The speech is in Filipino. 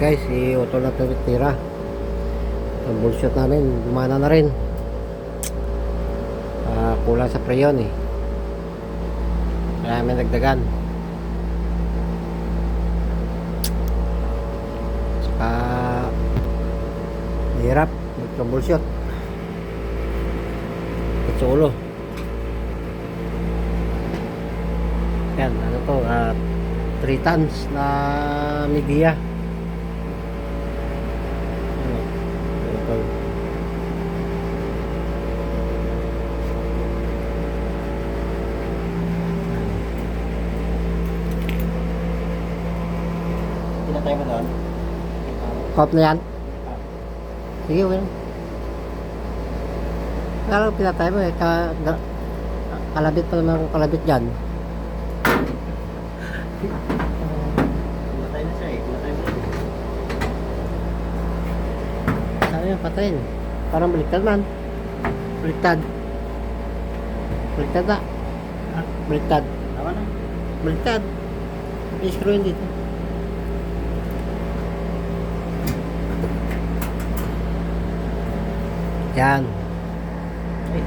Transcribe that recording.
guys, si Otto na tira. Ang bullshot namin, lumana na rin. Kulang sa preyon eh. Kaya namin nagdagan. Saka hirap mag-troubleshoot. Sa ulo. Yan, ano to, 3 tons na media. Ito. Pinatay mo doon? Cop na yan? Sige, okay lang. Kala ko pinatay mo eh, kalabit pa naman akong kalabit dyan. Pinatay na siya eh. Pinatay mo. Sabi yung patayin. Parang baliktad man. Baliktad. Baliktad na. Baliktad. Tama na. Baliktad. I-screw yun dito. Yan. Ay.